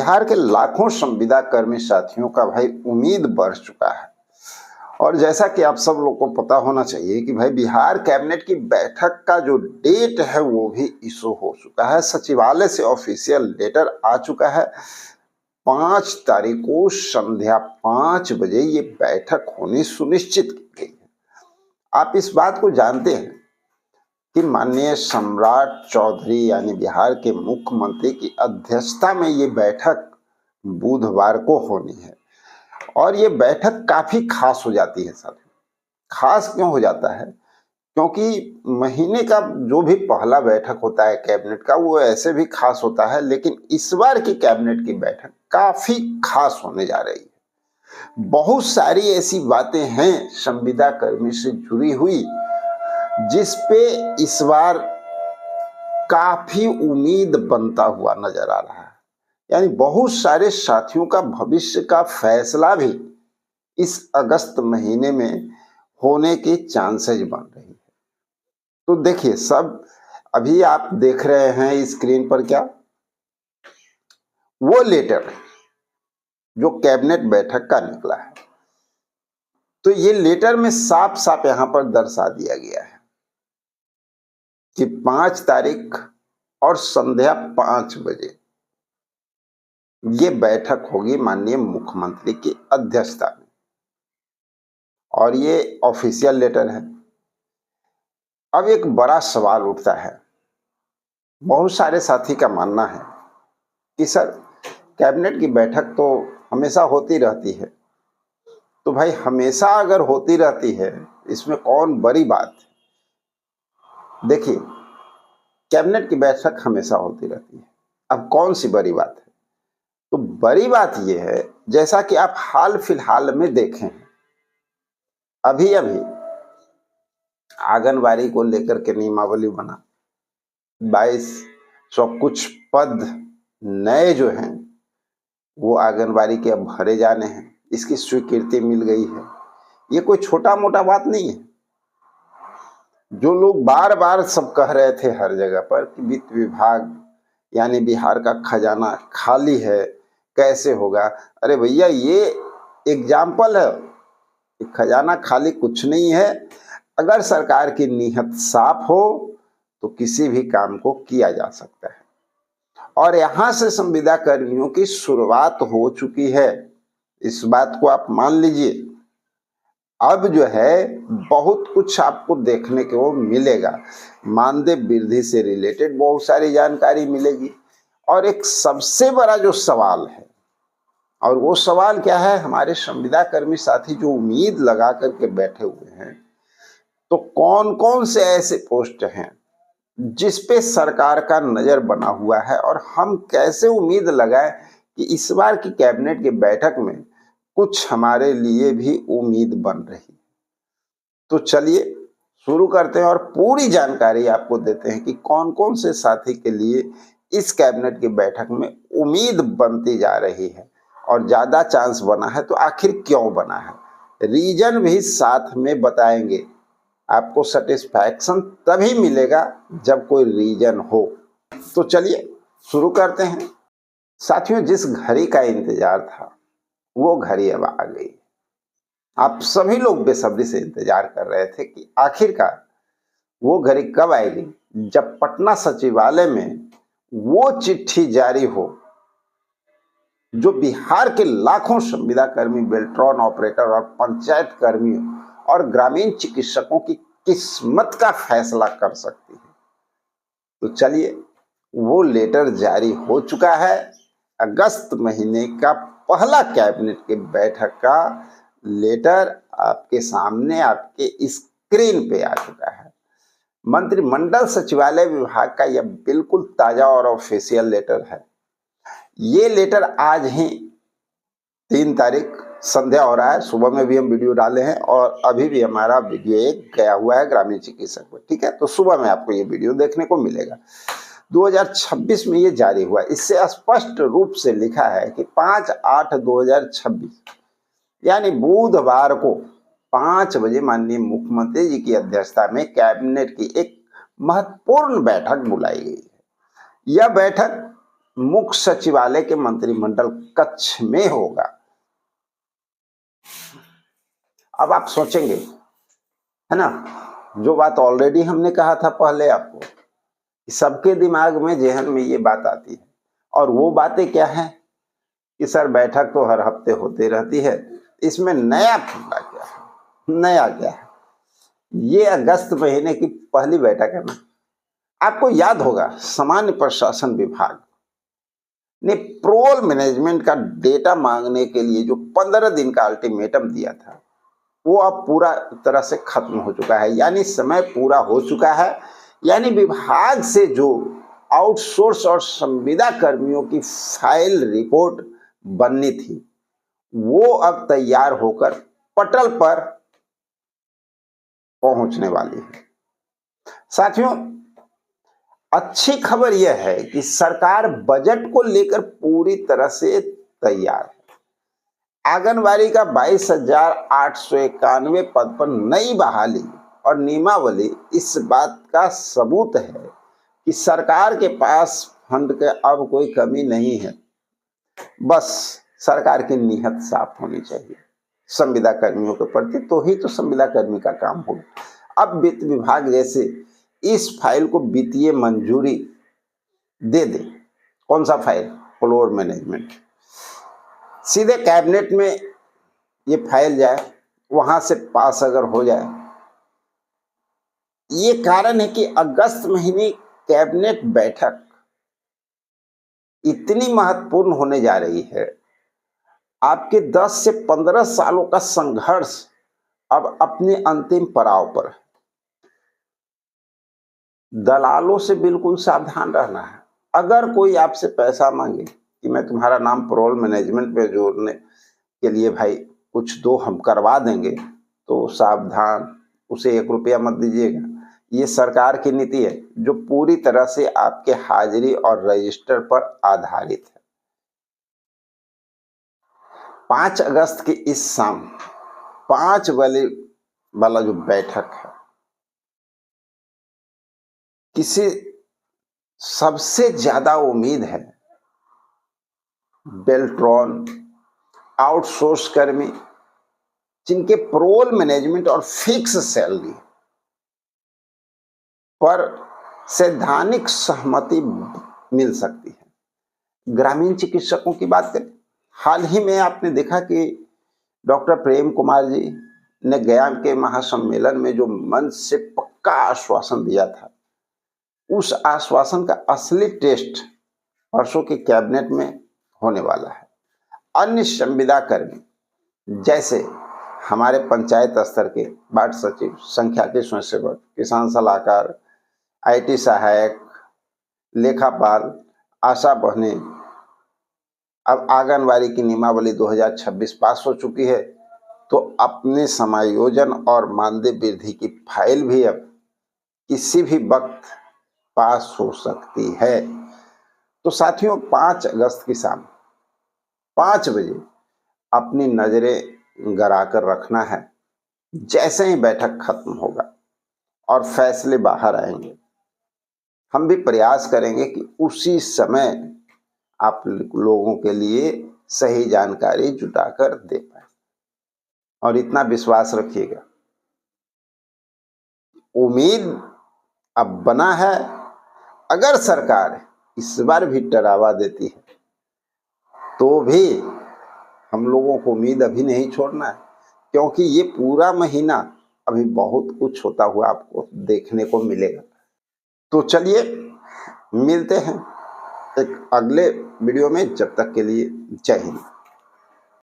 बिहार के लाखों संविदा कर्मी साथियों का भाई उम्मीद बढ़ चुका है। और जैसा कि आप सब लोग को पता होना चाहिए कि भाई बिहार कैबिनेट की बैठक का जो डेट है वो भी इशू हो चुका है। सचिवालय से ऑफिशियल लेटर आ चुका है। 5 तारीख को संध्या 5 बजे ये बैठक होनी सुनिश्चित की गई है। आप इस बात को जानते हैं कि माननीय सम्राट चौधरी यानी बिहार के मुख्यमंत्री की अध्यक्षता में ये बैठक बुधवार को होनी है। और ये बैठक काफी खास हो जाती है साथियों। खास क्यों हो जाता है? क्योंकि महीने का जो भी पहला बैठक होता है कैबिनेट का वो ऐसे भी खास होता है, लेकिन इस बार की कैबिनेट की बैठक काफी खास होने जा रही है। बहुत सारी ऐसी बातें हैं संविदा कर्मी से जुड़ी हुई जिस पे इस बार काफी उम्मीद बनता हुआ नजर आ रहा है। यानी बहुत सारे साथियों का भविष्य का फैसला भी इस अगस्त महीने में होने के चांसेस बन रही है। तो देखिए, सब अभी आप देख रहे हैं स्क्रीन पर क्या, वो लेटर जो कैबिनेट बैठक का निकला है। तो ये लेटर में साफ साफ यहां पर दर्शा दिया गया है कि 5 तारीख और संध्या 5 बजे ये बैठक होगी माननीय मुख्यमंत्री की अध्यक्षता में। और ये ऑफिशियल लेटर है। अब एक बड़ा सवाल उठता है, बहुत सारे साथी का मानना है कि सर कैबिनेट की बैठक तो हमेशा होती रहती है, तो भाई हमेशा अगर होती रहती है इसमें कौन बड़ी बात है? देखिए, कैबिनेट की बैठक हमेशा होती रहती है, अब कौन सी बड़ी बात है? तो बड़ी बात यह है, जैसा कि आप हाल फिलहाल में देखें, अभी अभी आंगनबाड़ी को लेकर के नियमावली बना, 2200 कुछ पद नए जो हैं वो आंगनबाड़ी के अब भरे जाने हैं, इसकी स्वीकृति मिल गई है। ये कोई छोटा मोटा बात नहीं है। जो लोग बार बार सब कह रहे थे हर जगह पर कि वित्त विभाग यानी बिहार का खजाना खाली है, कैसे होगा? अरे भैया, ये एग्जाम्पल है कि खजाना खाली कुछ नहीं है। अगर सरकार की नीयत साफ हो तो किसी भी काम को किया जा सकता है। और यहां से संविदा कर्मियों की शुरुआत हो चुकी है, इस बात को आप मान लीजिए। अब जो है बहुत कुछ आपको देखने को मिलेगा, मानदेय वृद्धि से रिलेटेड बहुत सारी जानकारी मिलेगी। और एक सबसे बड़ा जो सवाल है, और वो सवाल क्या है, हमारे संविदा कर्मी साथी जो उम्मीद लगा करके बैठे हुए हैं, तो कौन कौन से ऐसे पोस्ट हैं जिस पे सरकार का नजर बना हुआ है, और हम कैसे उम्मीद लगाएं कि इस बार की कैबिनेट की बैठक में कुछ हमारे लिए भी उम्मीद बन रही। तो चलिए शुरू करते हैं और पूरी जानकारी आपको देते हैं कि कौन कौन से साथी के लिए इस कैबिनेट की बैठक में उम्मीद बनती जा रही है, और ज्यादा चांस बना है तो आखिर क्यों बना है, रीजन भी साथ में बताएंगे। आपको सेटिस्फैक्शन तभी मिलेगा जब कोई रीजन हो। तो चलिए शुरू करते हैं। साथियों, जिस घड़ी का इंतजार था वो घड़ी अब आ गई। आप सभी लोग बेसब्री से इंतजार कर रहे थे कि आखिरकार वो घड़ी कब आएगी जब पटना सचिवालय में वो चिट्ठी जारी हो जो बिहार के लाखों संविदा कर्मी, बेल्ट्रॉन ऑपरेटर और पंचायत कर्मियों और ग्रामीण चिकित्सकों की किस्मत का फैसला कर सकती है। तो चलिए, वो लेटर जारी हो चुका है। अगस्त महीने का पहला कैबिनेट की बैठक का लेटर आपके सामने, आपके स्क्रीन पे आ चुका है। मंत्रिमंडल सचिवालय विभाग का यह बिल्कुल ताजा और ऑफिशियल लेटर है। ये लेटर आज ही 3 तारीख संध्या हो रहा है, सुबह में भी हम वीडियो डाले हैं और अभी भी हमारा वीडियो एक गया हुआ है ग्रामीण चिकित्सक पर, ठीक है? तो सुबह में आपको ये वीडियो देखने को मिलेगा। 2026 में ये जारी हुआ। इससे स्पष्ट रूप से लिखा है कि 5/8/2026 यानी बुधवार को 5 बजे माननीय मुख्यमंत्री जी की अध्यक्षता में कैबिनेट की एक महत्वपूर्ण बैठक बुलाई गई है। यह बैठक मुख्य सचिवालय के मंत्रिमंडल कक्ष में होगा। अब आप सोचेंगे, है ना, जो बात ऑलरेडी हमने कहा था पहले आपको, सबके दिमाग में जहन में ये बात आती है। और वो बातें क्या है कि सर बैठक तो हर हफ्ते होती रहती है, इसमें नया फंडा क्या है, नया क्या है। ये अगस्त महीने की पहली बैठक है ना। आपको याद होगा सामान्य प्रशासन विभाग ने पेरोल मैनेजमेंट का डेटा मांगने के लिए जो 15 दिन का अल्टीमेटम दिया था, वो अब पूरा तरह से खत्म हो चुका है, यानी समय पूरा हो चुका है। यानी विभाग से जो आउटसोर्स और संविदा कर्मियों की फाइल रिपोर्ट बननी थी, वो अब तैयार होकर पटल पर पहुंचने वाली है। साथियों, अच्छी खबर यह है कि सरकार बजट को लेकर पूरी तरह से तैयार है। आंगनबाड़ी का 22,891 पद पर नई बहाली और नियमावली इस बात का सबूत है कि सरकार के पास फंड के अब कोई कमी नहीं है। बस सरकार की नीयत साफ होनी चाहिए संविदा कर्मियों के प्रति, तो ही तो संविदा कर्मी का काम होगा। अब वित्त विभाग जैसे इस फाइल को वित्तीय मंजूरी दे दे। कौन सा फाइल? Payroll management. सीधे कैबिनेट में ये फाइल जाए, वहां से पास अगर हो जाए। ये कारण है कि अगस्त महीने कैबिनेट बैठक इतनी महत्वपूर्ण होने जा रही है। आपके 10 से 15 सालों का संघर्ष अब अपने अंतिम पड़ाव पर है। दलालों से बिल्कुल सावधान रहना है। अगर कोई आपसे पैसा मांगे कि मैं तुम्हारा नाम पेरोल मैनेजमेंट पे जोड़ने के लिए भाई कुछ दो, हम करवा देंगे, तो सावधान, उसे 1 रुपया मत दीजिएगा। ये सरकार की नीति है जो पूरी तरह से आपके हाजिरी और रजिस्टर पर आधारित है। 5 अगस्त की इस शाम 5 बजे वाला जो बैठक है, किसी सबसे ज्यादा उम्मीद है बेल्ट्रॉन, आउटसोर्स कर्मी, जिनके पेरोल मैनेजमेंट और फिक्स सैलरी पर सैद्धांतिक सहमति मिल सकती है। ग्रामीण चिकित्सकों की बात करें, हाल ही में आपने देखा कि डॉक्टर प्रेम कुमार जी ने गया के महासम्मेलन में जो मंच से पक्का आश्वासन दिया था, उस आश्वासन का असली टेस्ट परसों के कैबिनेट में होने वाला है। अन्य संविदा कर्मी जैसे हमारे पंचायत स्तर के वार्ड सचिव, संख्याकी स्वयंसेवक, किसान सलाहकार, IT सहायक, लेखापाल, आशा बहने, अब आंगनबाड़ी की नियमावली 2026 पास हो चुकी है, तो अपने समायोजन और मानदेय वृद्धि की फाइल भी अब किसी भी वक्त पास हो सकती है। तो साथियों, 5 अगस्त की शाम 5 बजे अपनी नजरें गड़ा कर रखना है। जैसे ही बैठक खत्म होगा और फैसले बाहर आएंगे, हम भी प्रयास करेंगे कि उसी समय आप लोगों के लिए सही जानकारी जुटाकर दे पाए। और इतना विश्वास रखिएगा, उम्मीद अब बना है। अगर सरकार इस बार भी डरावा देती है, तो भी हम लोगों को उम्मीद अभी नहीं छोड़ना है, क्योंकि ये पूरा महीना अभी बहुत कुछ होता हुआ आपको देखने को मिलेगा। तो चलिए मिलते हैं एक अगले वीडियो में। जब तक के लिए जय हिंद।